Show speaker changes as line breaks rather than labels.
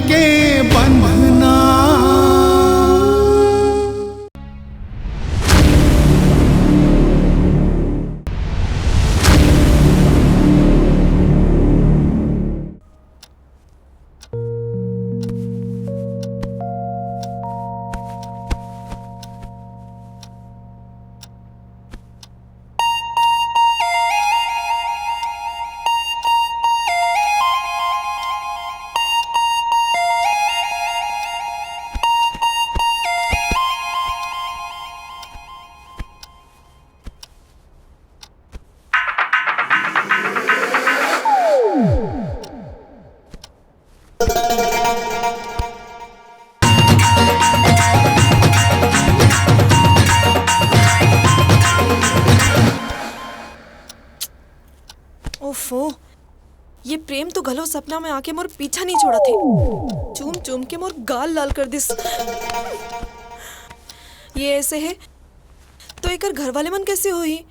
के बंधना।
ओफो, ये प्रेम तो घलो सपना में आके मोर पीछा नहीं छोड़ा थे। चूम चूम के मोर गाल लाल कर दिस। ये ऐसे है तो एकर घर वाले मन कैसे होई?